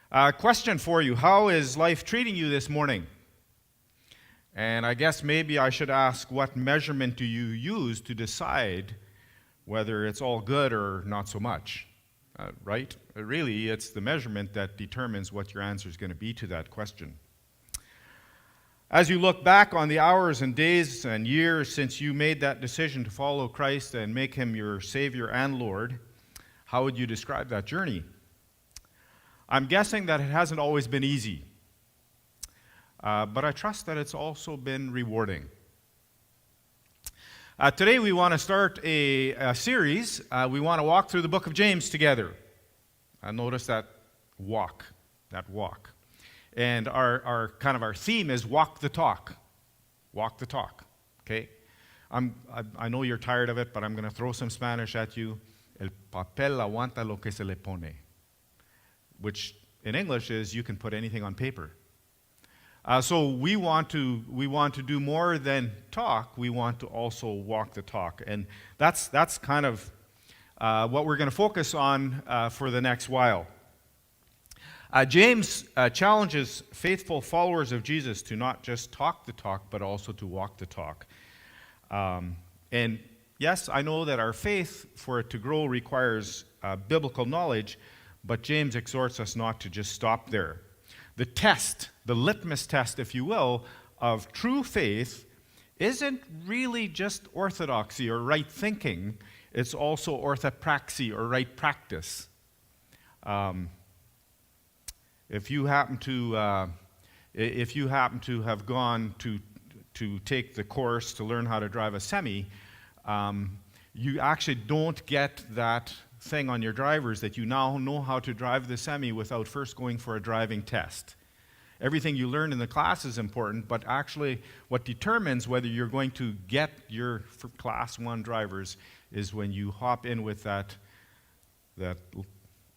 Question for you. How is life treating you this morning? And I guess maybe I should ask, what measurement do you use to decide whether it's all good or not so much? Right? Really, it's the measurement that determines what your answer is going to be to that question. As you look back on the hours and days and years since you made that decision to follow Christ and make him your Savior and Lord, how would you describe that journey? I'm guessing that it hasn't always been easy, but I trust that it's also been rewarding. Today we want to start a series. We want to walk through the book of James together. Notice that walk. And our theme is walk the talk. Walk the talk, okay? I know you're tired of it, but I'm going to throw some Spanish at you. El papel aguanta lo que se le pone, which in English is you can put anything on paper. So we want to do more than talk. We want to also walk the talk, and that's kind of what we're going to focus on for the next while. James challenges faithful followers of Jesus to not just talk the talk, but also to walk the talk. And yes, I know that our faith, for it to grow, requires biblical knowledge, but James exhorts us not to just stop there. The test, the litmus test, if you will, of true faith isn't really just orthodoxy or right thinking. It's also orthopraxy or right practice. If you happen to have gone to take the course to learn how to drive a semi, you actually don't get that thing on your drivers that you now know how to drive the semi without first going for a driving test. Everything you learn in the class is important, but actually what determines whether you're going to get your Class 1 drivers is when you hop in with that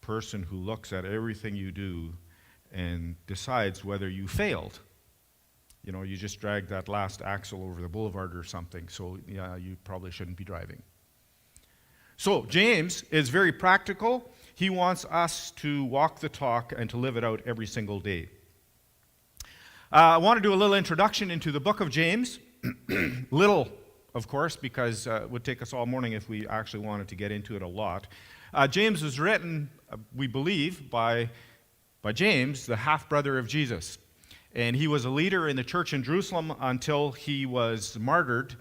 person who looks at everything you do and decides whether you failed. You know, you just dragged that last axle over the boulevard or something, so yeah, you probably shouldn't be driving. So James is very practical. He wants us to walk the talk and to live it out every single day. I want to do a little introduction into the book of James. Little, of course, because it would take us all morning if we actually wanted to get into it a lot. James was written, we believe, by James, the half-brother of Jesus. And he was a leader in the church in Jerusalem until he was martyred,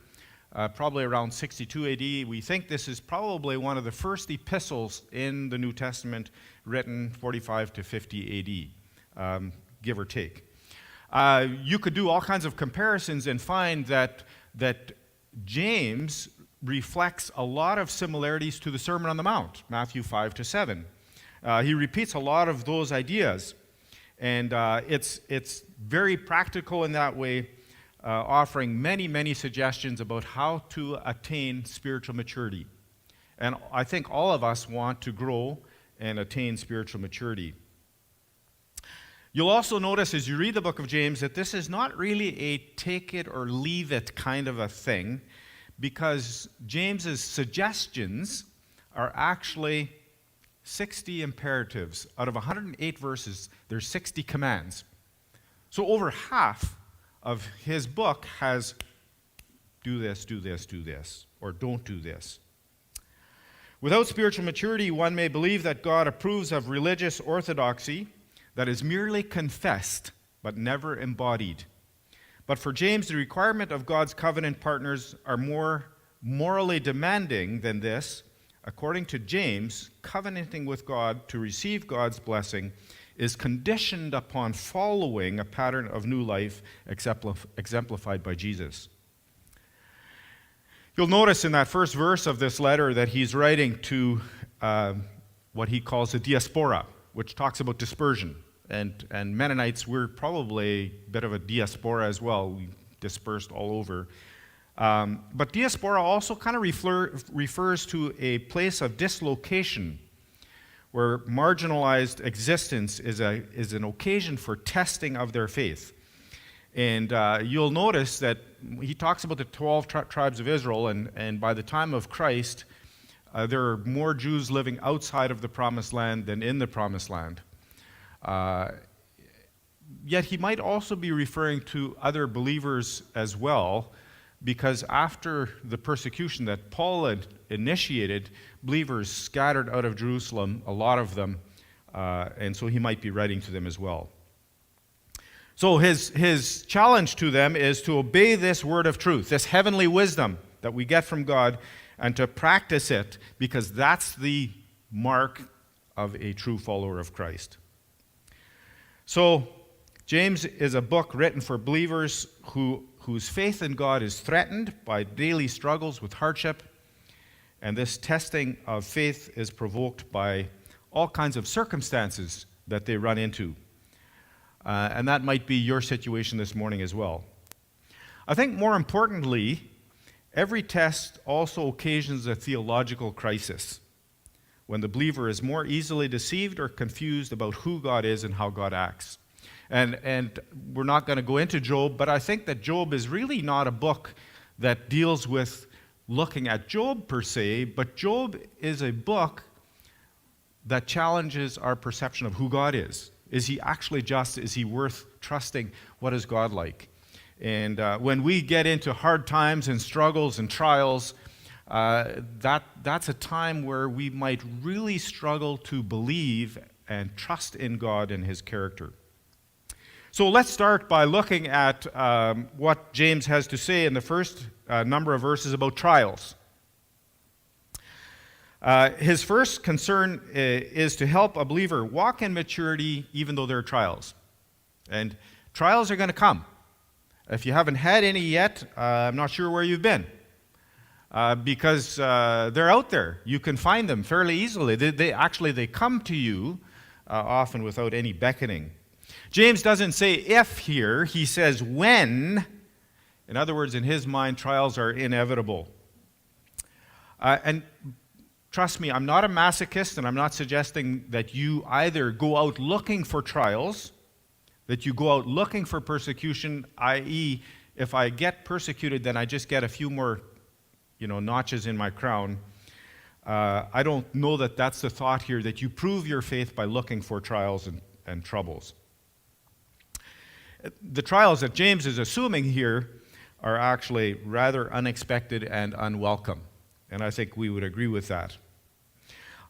probably around 62 AD. We think this is probably one of the first epistles in the New Testament written 45 to 50 AD, give or take. You could do all kinds of comparisons and find that James reflects a lot of similarities to the Sermon on the Mount, Matthew 5 to 7. He repeats a lot of those ideas, and it's very practical in that way, offering many suggestions about how to attain spiritual maturity. And I think all of us want to grow and attain spiritual maturity. You'll also notice as you read the book of James that this is not really a take it or leave it kind of a thing, because James's suggestions are actually 60 imperatives. Out of 108 verses, there's 60 commands. So over half of his book has do this, or don't do this. Without spiritual maturity, one may believe that God approves of religious orthodoxy that is merely confessed but never embodied. But for James, the requirement of God's covenant partners are more morally demanding than this. According to James, covenanting with God to receive God's blessing is conditioned upon following a pattern of new life exemplified by Jesus. You'll notice in that first verse of this letter that he's writing to what he calls the diaspora, which talks about dispersion. And Mennonites, we're probably a bit of a diaspora as well. We dispersed all over. But diaspora also kind of refers to a place of dislocation, where marginalized existence is an occasion for testing of their faith. And you'll notice that he talks about the 12 tribes of Israel, and by the time of Christ, there are more Jews living outside of the Promised Land than in the Promised Land. Uh, Yet he might also be referring to other believers as well, because after the persecution that Paul had initiated, believers scattered out of Jerusalem, a lot of them, and so he might be writing to them as well. So his challenge to them is to obey this word of truth, this heavenly wisdom that we get from God, and to practice it, because that's the mark of a true follower of Christ. So James is a book written for believers whose faith in God is threatened by daily struggles with hardship, and this testing of faith is provoked by all kinds of circumstances that they run into. And that might be your situation this morning as well. I think more importantly, every test also occasions a theological crisis, when the believer is more easily deceived or confused about who God is and how God acts. And we're not going to go into Job, but I think that Job is really not a book that deals with looking at Job per se, but Job is a book that challenges our perception of who God is. Is he actually just? Is he worth trusting? What is God like? And when we get into hard times and struggles and trials, that's a time where we might really struggle to believe and trust in God and his character. So let's start by looking at what James has to say in the first number of verses about trials. His first concern is to help a believer walk in maturity even though there are trials. And trials are going to come. If you haven't had any yet, I'm not sure where you've been. Because they're out there. You can find them fairly easily. They come to you often without any beckoning. James doesn't say if here, he says when. In other words, in his mind, trials are inevitable. And trust me, I'm not a masochist, and I'm not suggesting that you either go out looking for trials, that you go out looking for persecution, i.e., if I get persecuted, then I just get a few more, notches in my crown. I don't know that that's the thought here, that you prove your faith by looking for trials and troubles. The trials that James is assuming here are actually rather unexpected and unwelcome, and I think we would agree with that.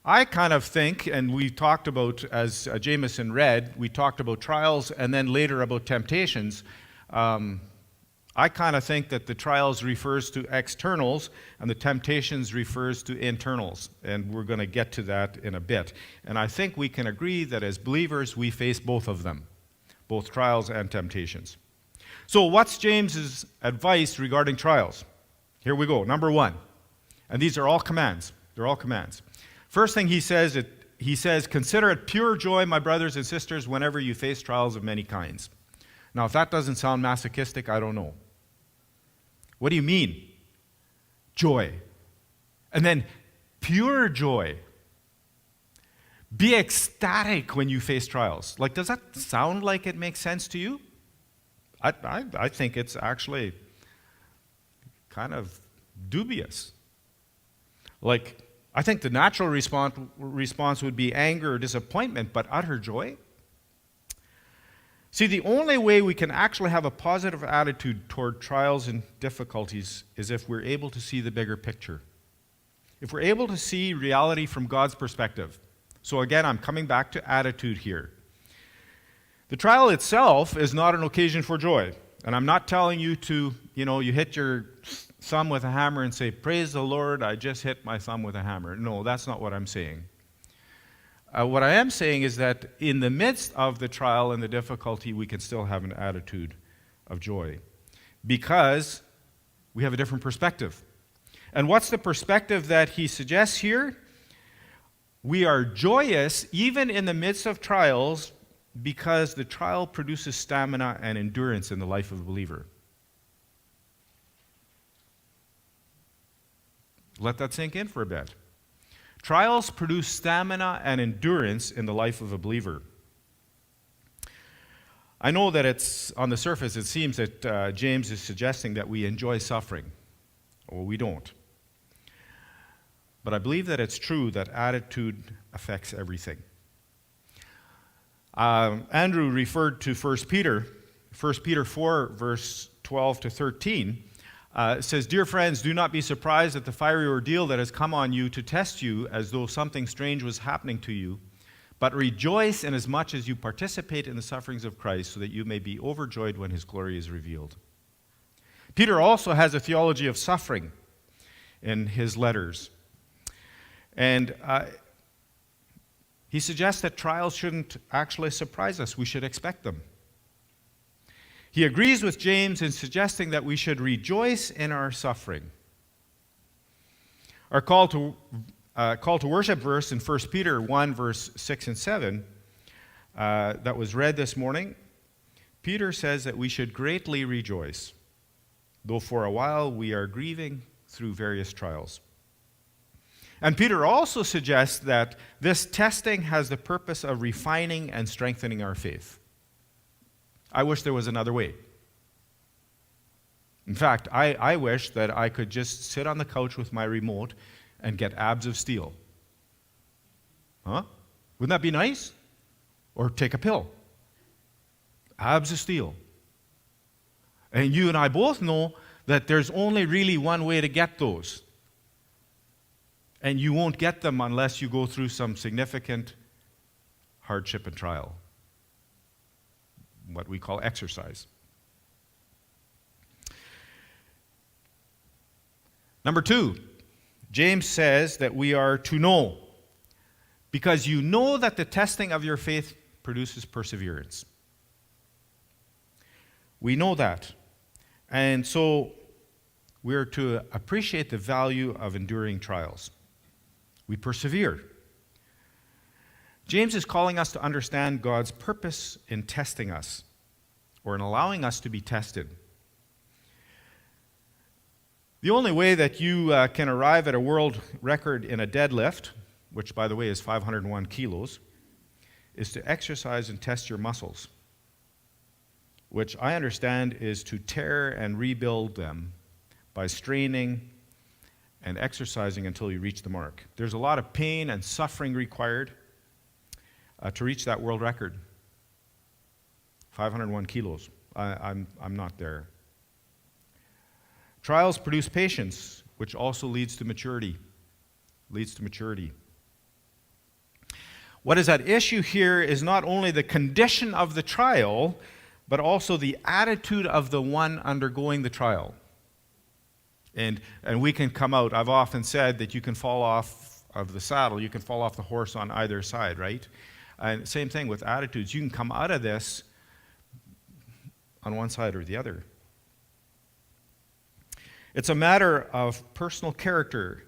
I kind of think, and we talked about, as Jameson read, we talked about trials and then later about temptations. I kind of think that the trials refers to externals and the temptations refers to internals, and we're going to get to that in a bit. And I think we can agree that as believers we face both of them, both trials and temptations. So what's James's advice regarding trials? Here we go. Number one, and these are all commands. They're all commands. First thing he says, consider it pure joy, my brothers and sisters, whenever you face trials of many kinds. Now, if that doesn't sound masochistic, I don't know. What do you mean? Joy. And then pure joy. Be ecstatic when you face trials. Like, does that sound like it makes sense to you? I think it's actually kind of dubious. Like, I think the natural response would be anger or disappointment, but utter joy? See, the only way we can actually have a positive attitude toward trials and difficulties is if we're able to see the bigger picture. If we're able to see reality from God's perspective. So again, I'm coming back to attitude here. The trial itself is not an occasion for joy. And I'm not telling you to, you hit your thumb with a hammer and say, praise the Lord, I just hit my thumb with a hammer. No, that's not what I'm saying. What I am saying is that in the midst of the trial and the difficulty, we can still have an attitude of joy because we have a different perspective. And what's the perspective that he suggests here? We are joyous even in the midst of trials because the trial produces stamina and endurance in the life of a believer. Let that sink in for a bit. Trials produce stamina and endurance in the life of a believer. I know that it's on the surface, it seems that James is suggesting that we enjoy suffering. Well, we don't. But I believe that it's true that attitude affects everything. Andrew referred to 1 Peter. 1 Peter 4, verse 12 to 13. It says, "Dear friends, do not be surprised at the fiery ordeal that has come on you to test you as though something strange was happening to you. But rejoice inasmuch as you participate in the sufferings of Christ, so that you may be overjoyed when his glory is revealed." Peter also has a theology of suffering in his letters. And he suggests that trials shouldn't actually surprise us. We should expect them. He agrees with James in suggesting that we should rejoice in our suffering. Our call to worship verse in 1 Peter 1, verse 6 and 7, that was read this morning, Peter says that we should greatly rejoice, though for a while we are grieving through various trials. And Peter also suggests that this testing has the purpose of refining and strengthening our faith. I wish there was another way. In fact, I wish that I could just sit on the couch with my remote and get abs of steel. Huh? Wouldn't that be nice? Or take a pill. Abs of steel. And you and I both know that there's only really one way to get those. And you won't get them unless you go through some significant hardship and trial. What we call exercise. Number 2, James says that we are to know, because you know that the testing of your faith produces perseverance. We know that. And so we're to appreciate the value of enduring trials. We persevere. James is calling us to understand God's purpose in testing us, or in allowing us to be tested. The only way that you can arrive at a world record in a deadlift, which, by the way, is 501 kilos, is to exercise and test your muscles, which I understand is to tear and rebuild them by straining and exercising until you reach the mark. There's a lot of pain and suffering required to reach that world record. 501 kilos. I'm not there. Trials produce patience, which also leads to maturity. What is at issue here is not only the condition of the trial, but also the attitude of the one undergoing the trial. And we can come out, I've often said that you can fall off of the saddle, you can fall off the horse on either side, right? And same thing with attitudes. You can come out of this on one side or the other. It's a matter of personal character,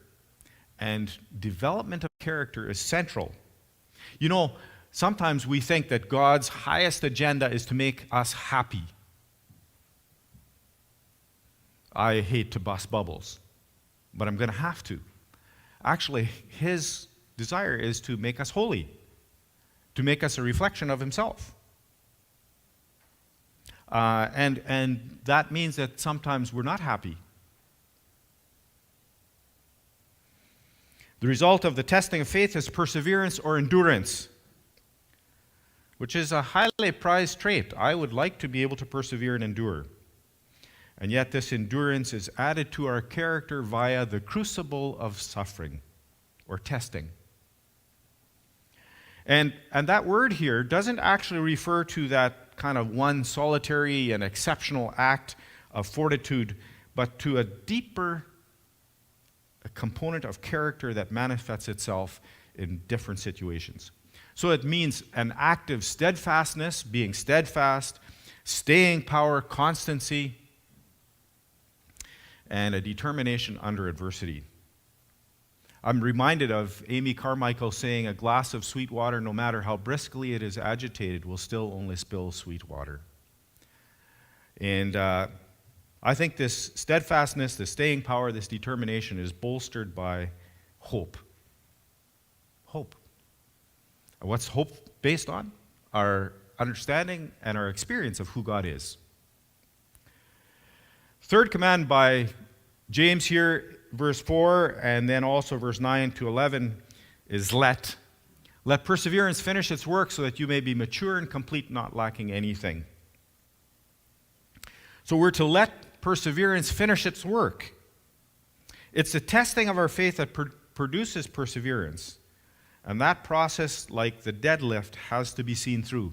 and development of character is central. You know, sometimes we think that God's highest agenda is to make us happy. I hate to bust bubbles, but I'm going to have to. Actually, his desire is to make us holy, to make us a reflection of himself. And that means that sometimes we're not happy. The result of the testing of faith is perseverance or endurance, which is a highly prized trait. I would like to be able to persevere and endure. And yet this endurance is added to our character via the crucible of suffering or testing. And that word here doesn't actually refer to that kind of one solitary and exceptional act of fortitude, but to a deeper component of character that manifests itself in different situations. So it means an active steadfastness, being steadfast, staying power, constancy, and a determination under adversity. I'm reminded of Amy Carmichael saying, "A glass of sweet water, no matter how briskly it is agitated, will still only spill sweet water." And I think this steadfastness, this staying power, this determination is bolstered by hope. Hope. And what's hope based on? Our understanding and our experience of who God is. Third command by James here, verse 4, and then also verse 9 to 11, is let. Let perseverance finish its work so that you may be mature and complete, not lacking anything. So we're to let perseverance finish its work. It's the testing of our faith that produces perseverance. And that process, like the deadlift, has to be seen through.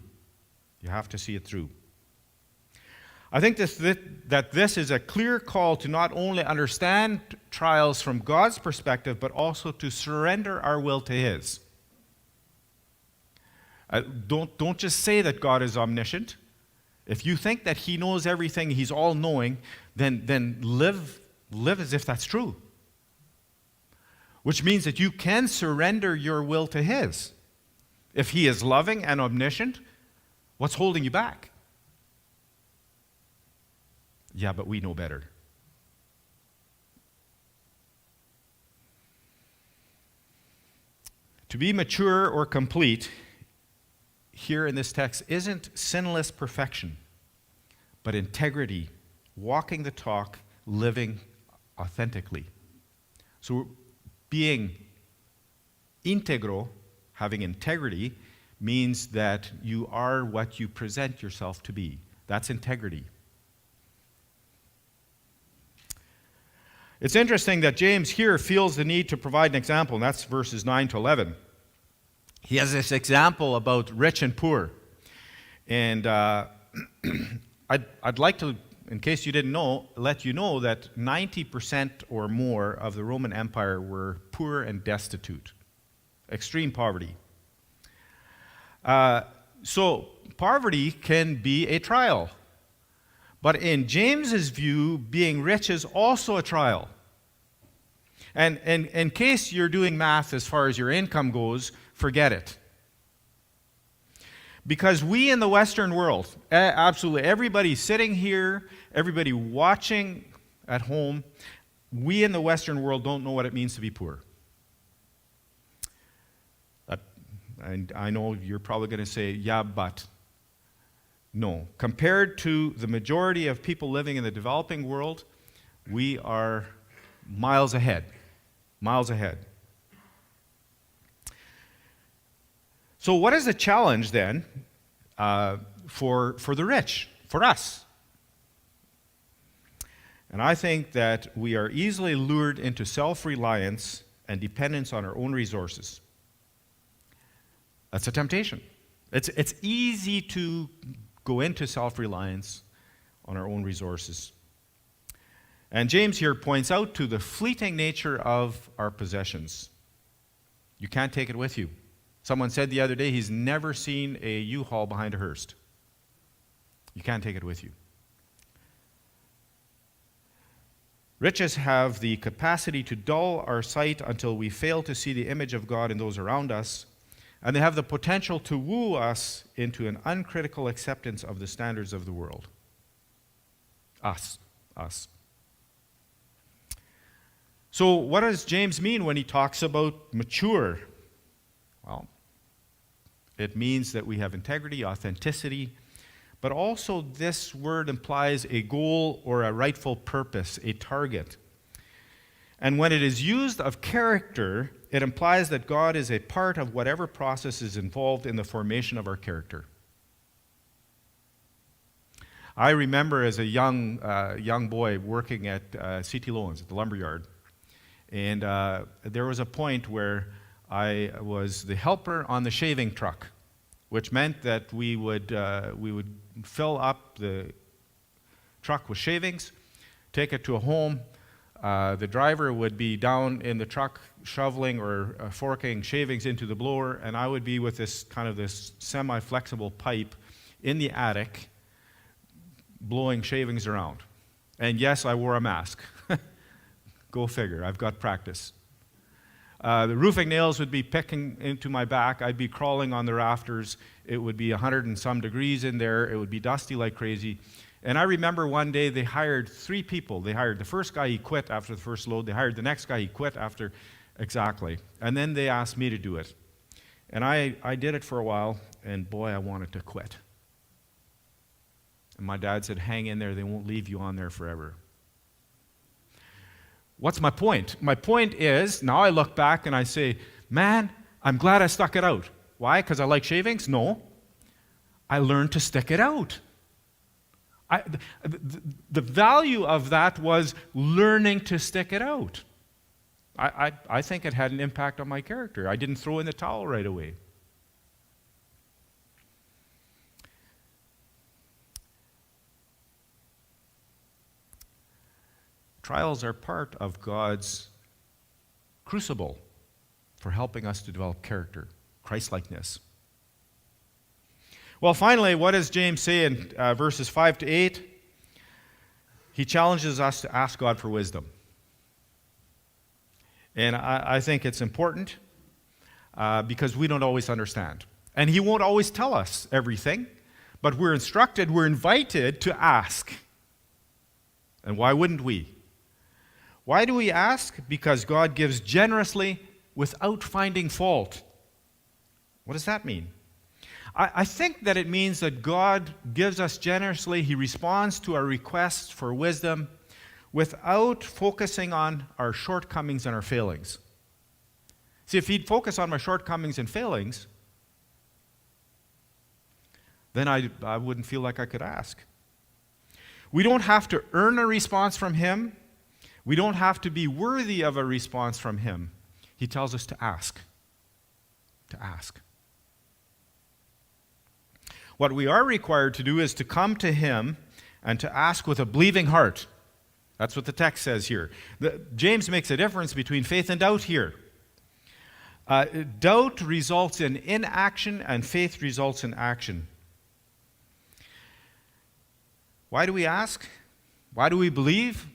You have to see it through. I think that this is a clear call to not only understand trials from God's perspective, but also to surrender our will to His. Don't just say that God is omniscient. If you think that He knows everything, He's all-knowing, then live as if that's true. Which means that you can surrender your will to His. If He is loving and omniscient, what's holding you back? Yeah, but we know better. To be mature or complete here in this text isn't sinless perfection, but integrity, walking the talk, living authentically. So being integro, having integrity, means that you are what you present yourself to be. That's integrity. It's interesting that James here feels the need to provide an example, and that's verses 9 to 11. He has this example about rich and poor. And I'd like to, in case you didn't know, let you know that 90% or more of the Roman Empire were poor and destitute. Extreme poverty. So poverty can be a trial. But in James's view, being rich is also a trial. And in case you're doing math as far as your income goes, forget it. Because we in the Western world, absolutely everybody sitting here, everybody watching at home, we in the Western world don't know what it means to be poor. And I know you're probably going to say, yeah, but. No. Compared to the majority of people living in the developing world, we are miles ahead. Miles ahead. So what is the challenge then for the rich, for us? And I think that we are easily lured into self-reliance and dependence on our own resources. That's a temptation. It's easy to go into self-reliance on our own resources. And James here points out to the fleeting nature of our possessions. You can't take it with you. Someone said the other day he's never seen a U-Haul behind a hearse. You can't take it with you. Riches have the capacity to dull our sight until we fail to see the image of God in those around us, and they have the potential to woo us into an uncritical acceptance of the standards of the world. Us. So what does James mean when he talks about mature? Well, it means that we have integrity, authenticity, but also this word implies a goal or a rightful purpose, a target. And when it is used of character, it implies that God is a part of whatever process is involved in the formation of our character. I remember as a young boy working at C.T. Lowen's at the lumberyard, and there was a point where I was the helper on the shaving truck, which meant that we would fill up the truck with shavings, take it to a home. The driver would be down in the truck shoveling or forking shavings into the blower, and I would be with this semi-flexible pipe in the attic blowing shavings around. And yes, I wore a mask. Go figure, I've got practice. The roofing nails would be picking into my back. I'd be crawling on the rafters. It would be 100 and some degrees in there. It would be dusty like crazy. And I remember one day they hired 3 people. They hired the first guy, he quit after the first load. They hired the next guy, he quit after, exactly. And then they asked me to do it. And I did it for a while, and boy, I wanted to quit. And my dad said, hang in there, they won't leave you on there forever. What's my point? My point is, now I look back and I say, man, I'm glad I stuck it out. Why? Because I like shavings? No. I learned to stick it out. The value of that was learning to stick it out. I think it had an impact on my character. I didn't throw in the towel right away. Trials are part of God's crucible for helping us to develop character, Christ-likeness. Well, finally, what does James say in verses 5 to 8? He challenges us to ask God for wisdom. And I think it's important because we don't always understand. And he won't always tell us everything, but we're instructed, we're invited to ask. And why wouldn't we? Why do we ask? Because God gives generously without finding fault. What does that mean? I think that it means that God gives us generously. He responds to our requests for wisdom without focusing on our shortcomings and our failings. See, if he'd focus on my shortcomings and failings, then I wouldn't feel like I could ask. We don't have to earn a response from him. We don't have to be worthy of a response from him. He tells us to ask. To ask. What we are required to do is to come to him and to ask with a believing heart. That's what the text says here. James makes a difference between faith and doubt here. Doubt results in inaction, and faith results in action. Why do we ask? Why do we believe?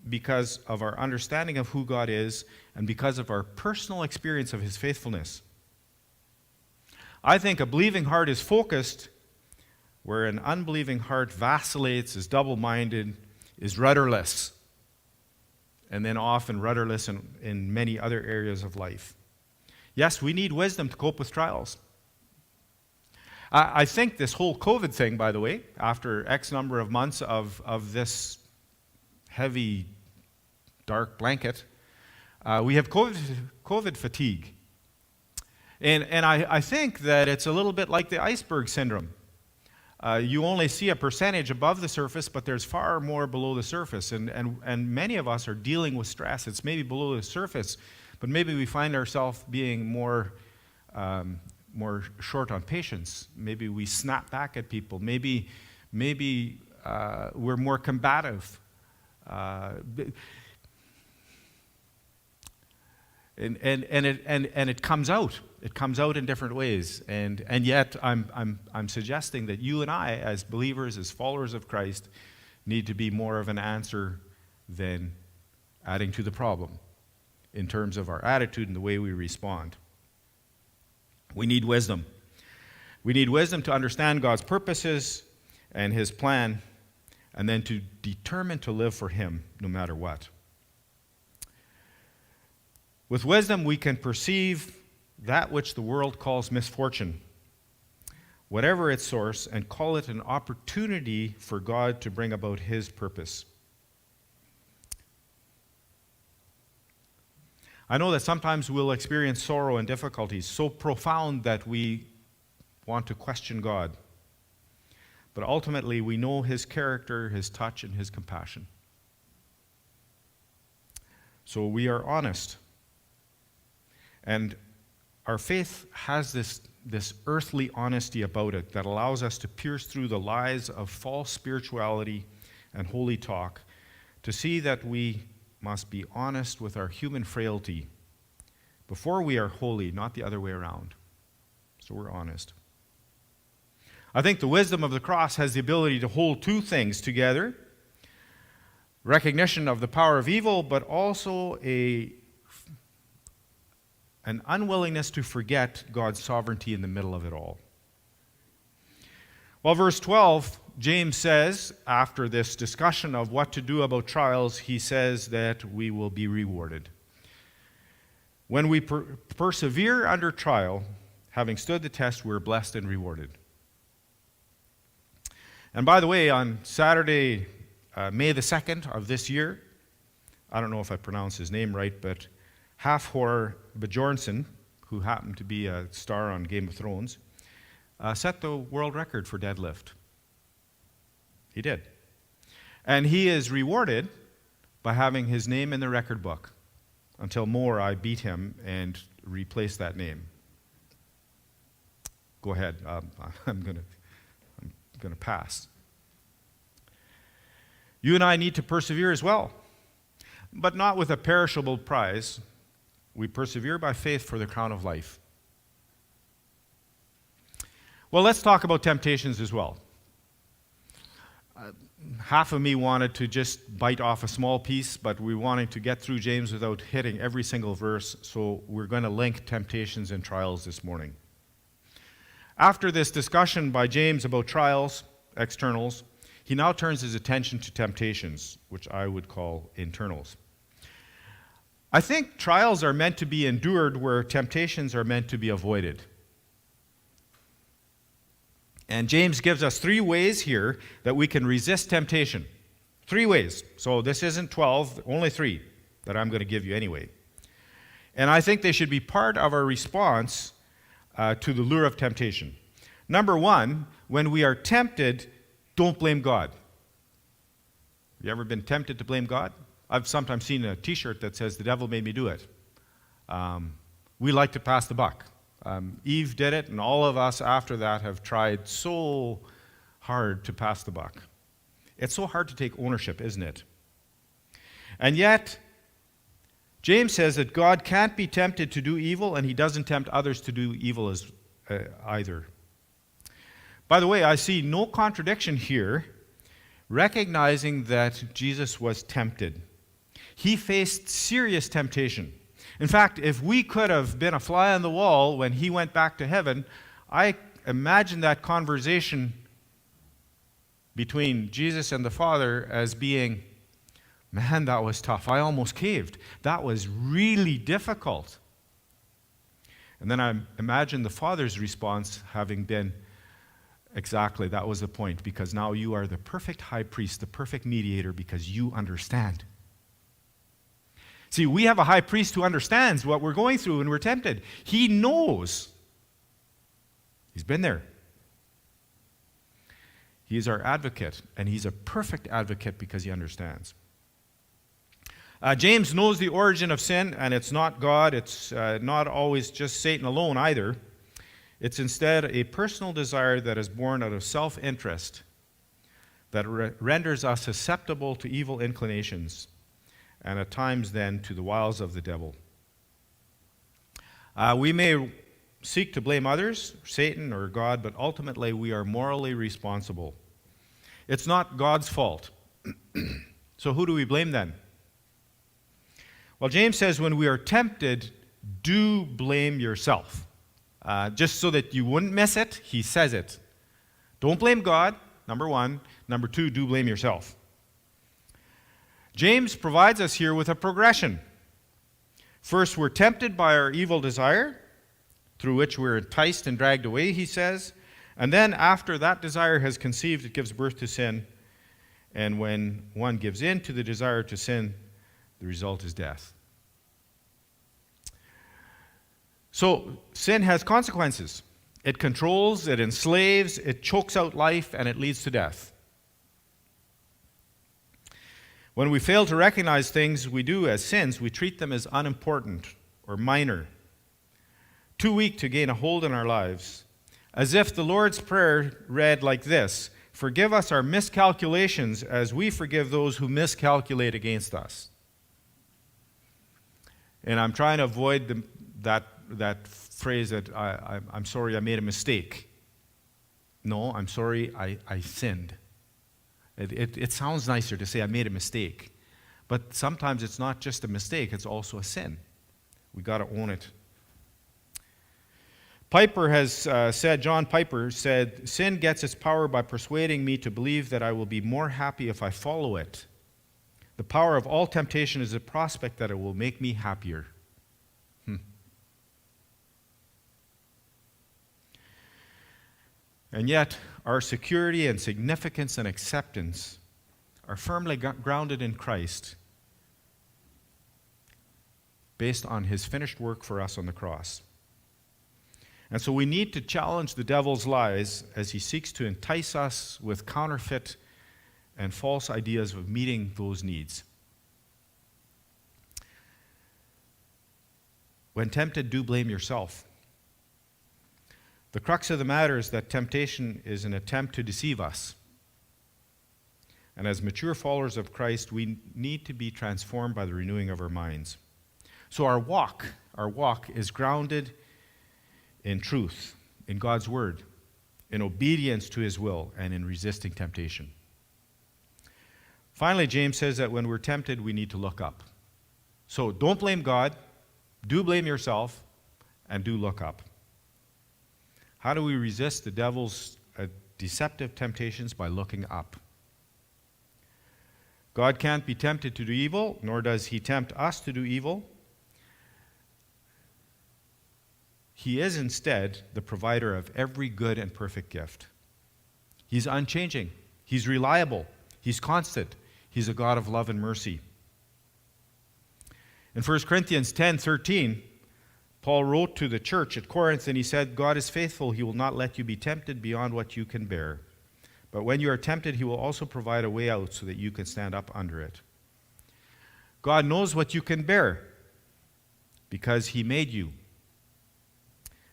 Because of our understanding of who God is and because of our personal experience of his faithfulness. I think a believing heart is focused, where an unbelieving heart vacillates, is double-minded, is rudderless, and then often rudderless in many other areas of life. Yes, we need wisdom to cope with trials. I think this whole COVID thing, by the way, after X number of months of this heavy, dark blanket, we have COVID fatigue. And I think that it's a little bit like the iceberg syndrome. You only see a percentage above the surface, but there's far more below the surface. And many of us are dealing with stress. It's maybe below the surface, but maybe we find ourselves being more short on patience. Maybe we snap back at people. Maybe we're more combative. And it comes out. It comes out in different ways. And yet I'm suggesting that you and I, as believers, as followers of Christ, need to be more of an answer than adding to the problem in terms of our attitude and the way we respond. We need wisdom. We need wisdom to understand God's purposes and his plan, and then to determine to live for him no matter what. With wisdom, we can perceive that which the world calls misfortune, whatever its source, and call it an opportunity for God to bring about his purpose. I know that sometimes we'll experience sorrow and difficulties so profound that we want to question God. But ultimately, we know his character, his touch, and his compassion. So we are honest. And our faith has this earthly honesty about it that allows us to pierce through the lies of false spirituality and holy talk to see that we must be honest with our human frailty before we are holy, not the other way around. So we're honest. I think the wisdom of the cross has the ability to hold two things together: recognition of the power of evil, but also an unwillingness to forget God's sovereignty in the middle of it all. Well, verse 12, James says, after this discussion of what to do about trials, he says that we will be rewarded. When we persevere under trial, having stood the test, we're blessed and rewarded. And by the way, on Saturday, May the 2nd of this year, I don't know if I pronounced his name right, but Hafthor Bjornsson, who happened to be a star on Game of Thrones, set the world record for deadlift. He did. And he is rewarded by having his name in the record book until I beat him and replaced that name. Go ahead. I'm going to pass. You and I need to persevere as well, but not with a perishable prize. We persevere by faith for the crown of life. Well, let's talk about temptations as well. Half of me wanted to just bite off a small piece, but we wanted to get through James without hitting every single verse, so we're going to link temptations and trials this morning. After this discussion by James about trials, externals, he now turns his attention to temptations, which I would call internals. I think trials are meant to be endured where temptations are meant to be avoided. And James gives us 3 ways here that we can resist temptation. 3 ways. So this isn't 12, only 3 that I'm going to give you anyway. And I think they should be part of our response to the lure of temptation. Number 1, when we are tempted, don't blame God. Have you ever been tempted to blame God? I've sometimes seen a t-shirt that says, "The devil made me do it." We like to pass the buck. Eve did it, and all of us after that have tried so hard to pass the buck. It's so hard to take ownership, isn't it? And yet, James says that God can't be tempted to do evil, and he doesn't tempt others to do evil either. By the way, I see no contradiction here, recognizing that Jesus was tempted. He faced serious temptation. In fact, if we could have been a fly on the wall when he went back to heaven, I imagine that conversation between Jesus and the Father as being, "Man, that was tough. I almost caved. That was really difficult." And then I imagine the Father's response having been, "Exactly, that was the point, because now you are the perfect high priest, the perfect mediator, because you understand." See, we have a high priest who understands what we're going through when we're tempted. He knows. He's been there. He is our advocate, and he's a perfect advocate because he understands. James knows the origin of sin, and it's not God. It's not always just Satan alone either. It's instead a personal desire that is born out of self-interest that renders us susceptible to evil inclinations, and at times then to the wiles of the devil. We may seek to blame others, Satan or God, but ultimately we are morally responsible. It's not God's fault. So who do we blame then? Well, James says when we are tempted, do blame yourself. Just so that you wouldn't miss it, he says it. Don't blame God, number 1. Number 2, do blame yourself. James provides us here with a progression. First, we're tempted by our evil desire, through which we're enticed and dragged away, he says. And then after that desire has conceived, it gives birth to sin. And when one gives in to the desire to sin, the result is death. So, sin has consequences. It controls, it enslaves, it chokes out life, and it leads to death. When we fail to recognize things we do as sins, we treat them as unimportant or minor, too weak to gain a hold in our lives, as if the Lord's Prayer read like this: "Forgive us our miscalculations as we forgive those who miscalculate against us." And I'm trying to avoid that phrase that I'm sorry I made a mistake. No, I'm sorry I sinned. It sounds nicer to say I made a mistake. But sometimes it's not just a mistake, it's also a sin. We got to own it. John Piper said, "Sin gets its power by persuading me to believe that I will be more happy if I follow it. The power of all temptation is the prospect that it will make me happier." And yet, our security and significance and acceptance are firmly grounded in Christ, based on his finished work for us on the cross. And so we need to challenge the devil's lies as he seeks to entice us with counterfeit and false ideas of meeting those needs. When tempted, do blame yourself. The crux of the matter is that temptation is an attempt to deceive us. And as mature followers of Christ, we need to be transformed by the renewing of our minds. So our walk is grounded in truth, in God's word, in obedience to his will, and in resisting temptation. Finally, James says that when we're tempted, we need to look up. So don't blame God, do blame yourself, and do look up. How do we resist the devil's deceptive temptations? By looking up. God can't be tempted to do evil, nor does he tempt us to do evil. He is instead the provider of every good and perfect gift. He's unchanging. He's reliable. He's constant. He's a God of love and mercy. In 1 Corinthians 10:13, Paul wrote to the church at Corinth, and he said, God is faithful. He will not let you be tempted beyond what you can bear. But when you are tempted, he will also provide a way out so that you can stand up under it. God knows what you can bear because he made you.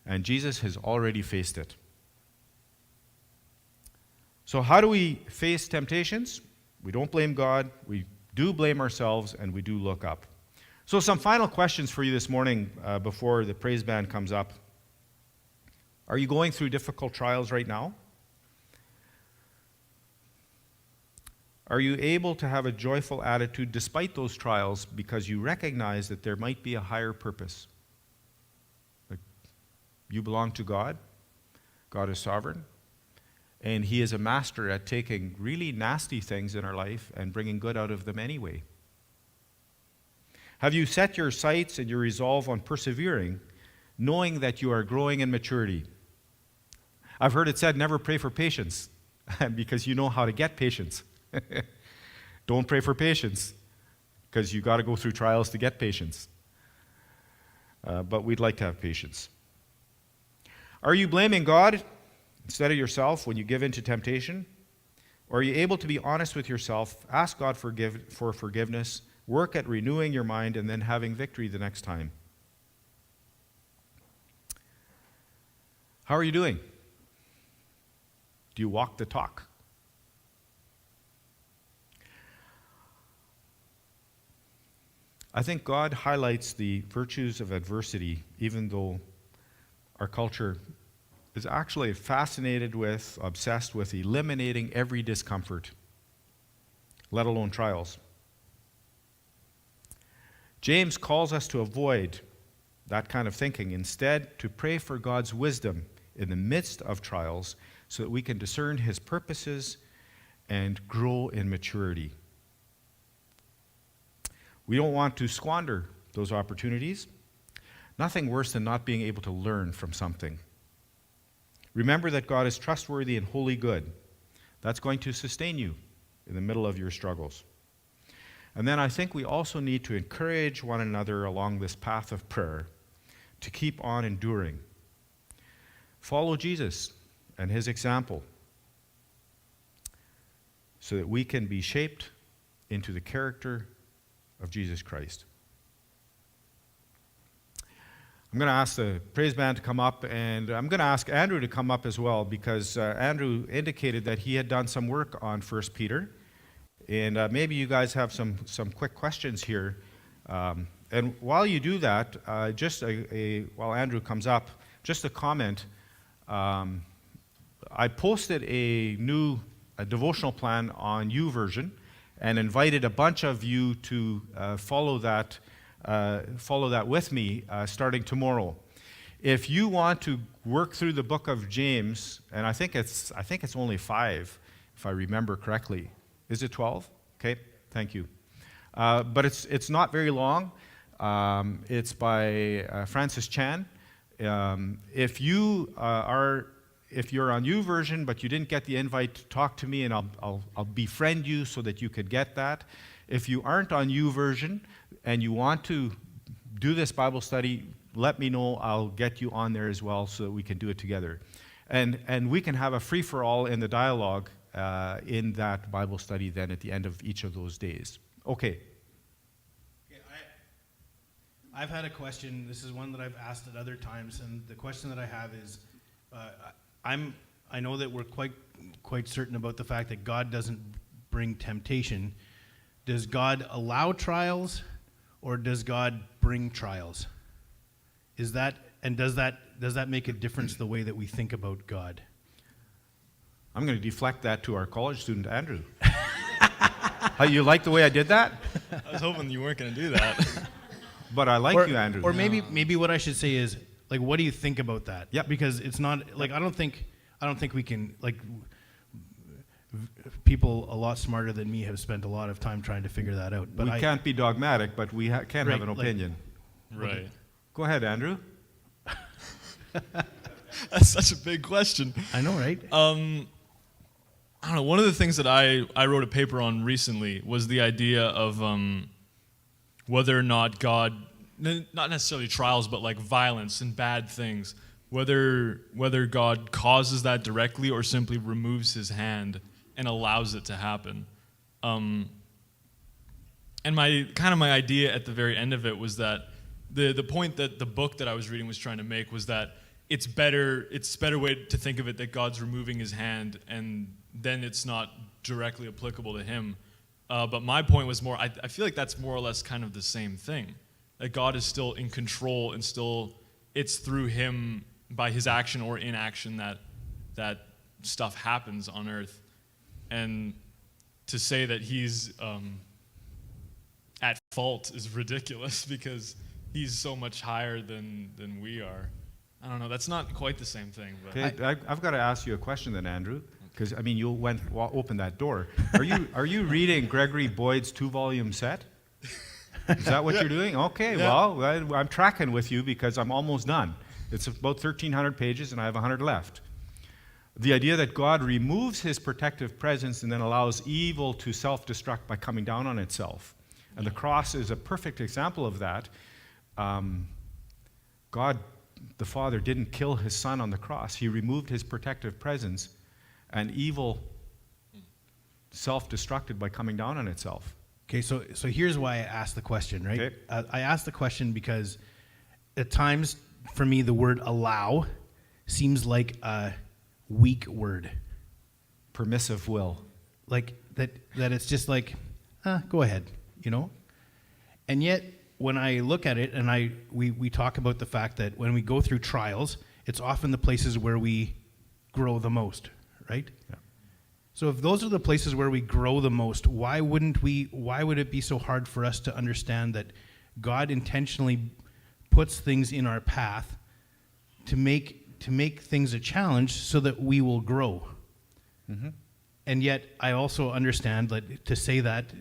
And Jesus has already faced it. So how do we face temptations? We don't blame God, we do blame ourselves, and we do look up. So some final questions for you this morning before the praise band comes up. Are you going through difficult trials right now? Are you able to have a joyful attitude despite those trials because you recognize that there might be a higher purpose? You belong to God. God is sovereign. And he is a master at taking really nasty things in our life and bringing good out of them anyway. Have you set your sights and your resolve on persevering, knowing that you are growing in maturity? I've heard it said, never pray for patience, because you know how to get patience. Don't pray for patience, because you got to go through trials to get patience. But we'd like to have patience. Are you blaming God instead of yourself when you give in to temptation? Or are you able to be honest with yourself, ask God for forgiveness, work at renewing your mind, and then having victory the next time? How are you doing? Do you walk the talk? I think God highlights the virtues of adversity, even though our culture is actually fascinated with, obsessed with eliminating every discomfort, let alone trials. James calls us to avoid that kind of thinking. Instead, to pray for God's wisdom in the midst of trials so that we can discern his purposes and grow in maturity. We don't want to squander those opportunities. Nothing worse than not being able to learn from something. Remember that God is trustworthy and wholly good. That's going to sustain you in the middle of your struggles. And then I think we also need to encourage one another along this path of prayer to keep on enduring. Follow Jesus and his example so that we can be shaped into the character of Jesus Christ. I'm going to ask the praise band to come up, and I'm going to ask Andrew to come up as well, because Andrew indicated that he had done some work on 1 Peter, and maybe you guys have some quick questions here. And while you do that, while Andrew comes up, just a comment. I posted a new devotional plan on YouVersion and invited a bunch of you to follow that with me starting tomorrow. If you want to work through the book of James, and I think it's only 5, if I remember correctly. Is it 12? Okay, thank you. But it's not very long. It's by Francis Chan. If you're on YouVersion but you didn't get the invite, talk to me and I'll befriend you so that you could get that. If you aren't on YouVersion and you want to do this Bible study, let me know. I'll get you on there as well so that we can do it together. And we can have a free-for-all in the dialogue in that Bible study then at the end of each of those days. Okay. I've had a question. This is one that I've asked at other times, and the question that I have is, I know that we're quite certain about the fact that God doesn't bring temptation. Does God allow trials, or does God bring trials? Does that make a difference the way that we think about God? I'm going to deflect that to our college student, Andrew. You like the way I did that? I was hoping you weren't going to do that. But I like you, Andrew. Or maybe what I should say is, like, what do you think about that? Yeah. Because it's not like I don't think we can, like, people a lot smarter than me have spent a lot of time trying to figure that out. But we can't be dogmatic, but we can have an opinion. Right. Go ahead, Andrew. That's such a big question. I know, right? I don't know. One of the things that I wrote a paper on recently was the idea of whether or not God, not necessarily trials, but like violence and bad things, whether God causes that directly or simply removes his hand and allows it to happen. And my idea at the very end of it was that the point that the book that I was reading was trying to make was that it's a better way to think of it that God's removing his hand and then it's not directly applicable to him. But my point was more, I feel like that's more or less kind of the same thing. That God is still in control and still it's through him by his action or inaction that stuff happens on earth. And to say that he's at fault is ridiculous because he's so much higher than we are. I don't know. That's not quite the same thing. But Okay, I've got to ask you a question then, Andrew, because I mean you open that door. Are you reading Gregory Boyd's 2-volume set? Is that what you're doing? Okay, Yeah. well I'm tracking with you because I'm almost done. It's about 1,300 pages and I have 100 left. The idea that God removes his protective presence and then allows evil to self-destruct by coming down on itself. And the cross is a perfect example of that. God, the Father, didn't kill his Son on the cross. He removed his protective presence, and evil self-destructed by coming down on itself. Okay, so here's why I asked the question, right? Okay. I asked the question because at times, for me, the word allow seems like a weak word. Permissive will. Like, that it's just like, go ahead, you know? And yet, when I look at it, and we talk about the fact that when we go through trials, it's often the places where we grow the most, right? Yeah. So if those are the places where we grow the most, why would it be so hard for us to understand that God intentionally puts things in our path to make things a challenge so that we will grow? Mm-hmm. And yet I also understand that to say that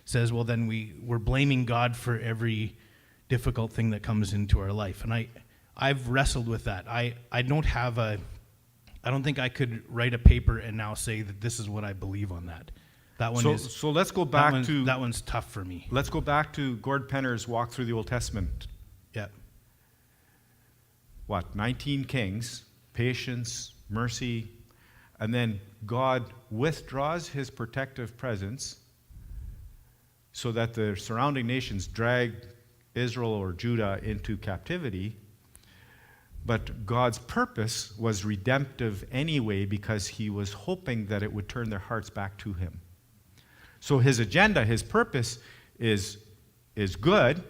says, well, then we're blaming God for every difficult thing that comes into our life. And I've wrestled with that. I don't think I could write a paper and now say that this is what I believe on that. That one So let's go back to that one's tough for me. Let's go back to Gord Penner's walk through the Old Testament. Yeah. 19 kings, patience, mercy, and then God withdraws his protective presence so that the surrounding nations drag Israel or Judah into captivity. But God's purpose was redemptive anyway because he was hoping that it would turn their hearts back to him. So his agenda, his purpose is good,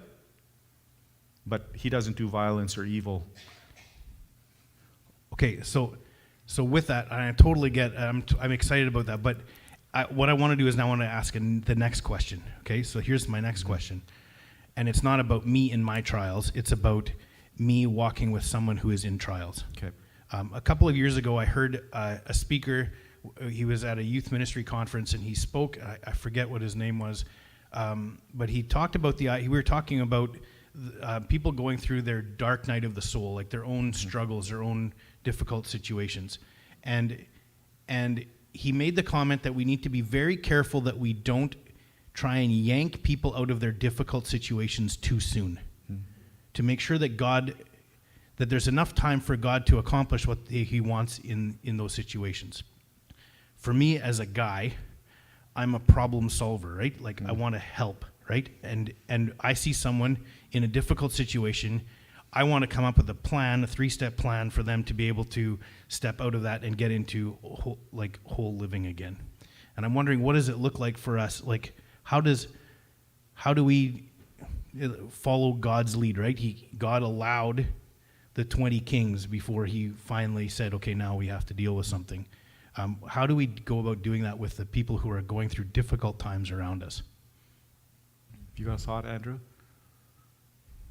but he doesn't do violence or evil. Okay, so with that, I totally get. I'm excited about that. But what I want to do is now I want to ask the next question. Okay, so here's my next question, and it's not about me in my trials. It's about me walking with someone who is in trials. Okay. A couple of years ago, I heard a speaker. He was at a youth ministry conference, and he spoke. I forget what his name was, but he talked about we were talking about people going through their dark night of the soul, like their own struggles, their own difficult situations, and he made the comment that we need to be very careful that we don't try and yank people out of their difficult situations too soon. To make sure that God that there's enough time for God to accomplish what he wants in those situations. For me as a guy, I'm a problem solver, right? Like I want to help, right? And I see someone in a difficult situation, I want to come up with a plan, a 3-step plan for them to be able to step out of that and get into whole living again. And I'm wondering, what does it look like for us? Like, how do we follow God's lead, right? God allowed the 20 kings before he finally said, okay, now we have to deal with something. How do we go about doing that with the people who are going through difficult times around us? You got a thought, Andrew?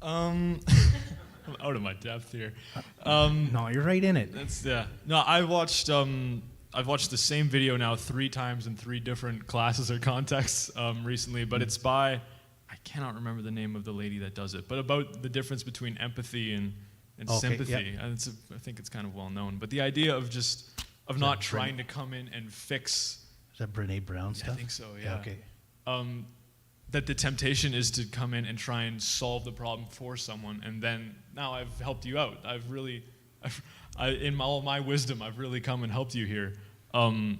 I'm out of my depth here. No, you're right in it. No, I've watched the same video now 3 times in 3 different classes or contexts recently, but it's by, I cannot remember the name of the lady that does it, but about the difference between empathy and sympathy. Yeah. And I think it's kind of well known. But the idea of not trying to come in and fix. Is that Brene Brown stuff? I think so, yeah. Okay. That the temptation is to come in and try and solve the problem for someone, and then now I've helped you out. In all my wisdom, I've really come and helped you here. And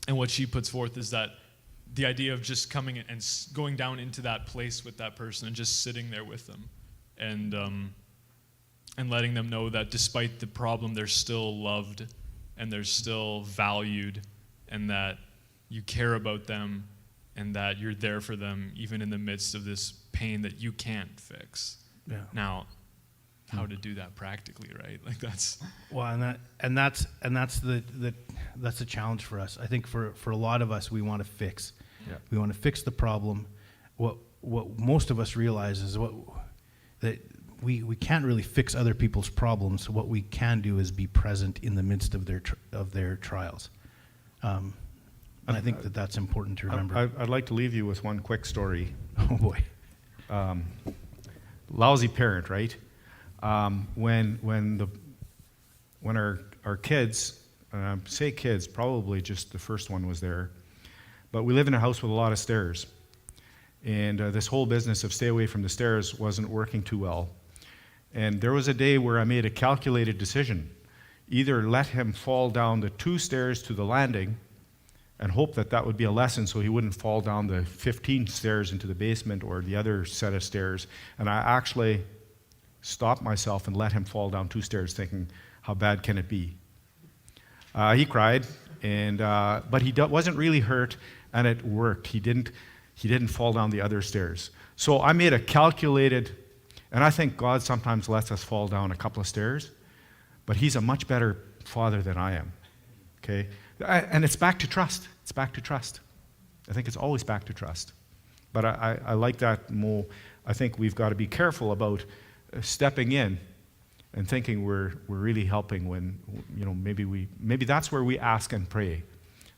what she puts forth is that the idea of just coming in and going down into that place with that person and just sitting there with them, and letting them know that despite the problem, they're still loved and they're still valued, and that you care about them, and that you're there for them even in the midst of this pain that you can't fix. Yeah. Now, how to do that practically, right? Like that's that's the challenge for us. I think for a lot of us, we want to fix. Yeah. We want to fix the problem. What most of us realize is that we can't really fix other people's problems. What we can do is be present in the midst of their trials. And I think that's important to remember. I'd like to leave you with one quick story. Oh boy. Lousy parent, right? When our kids, say kids, probably just the first one was there, but we live in a house with a lot of stairs, and this whole business of stay away from the stairs wasn't working too well. And there was a day where I made a calculated decision: either let him fall down the 2 stairs to the landing and hope that would be a lesson so he wouldn't fall down the 15 stairs into the basement or the other set of stairs. And I actually stopped myself and let him fall down 2 stairs, thinking, how bad can it be? He cried, but he wasn't really hurt, and it worked. He didn't fall down the other stairs. So I made a calculated, and I think God sometimes lets us fall down a couple of stairs, but he's a much better father than I am. Okay? And it's back to trust. It's back to trust. I think it's always back to trust. But I like that, Mo. I think we've got to be careful about stepping in and thinking we're really helping when, maybe that's where we ask and pray.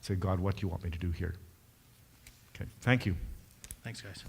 Say, God, what do you want me to do here? Okay, thank you. Thanks, guys.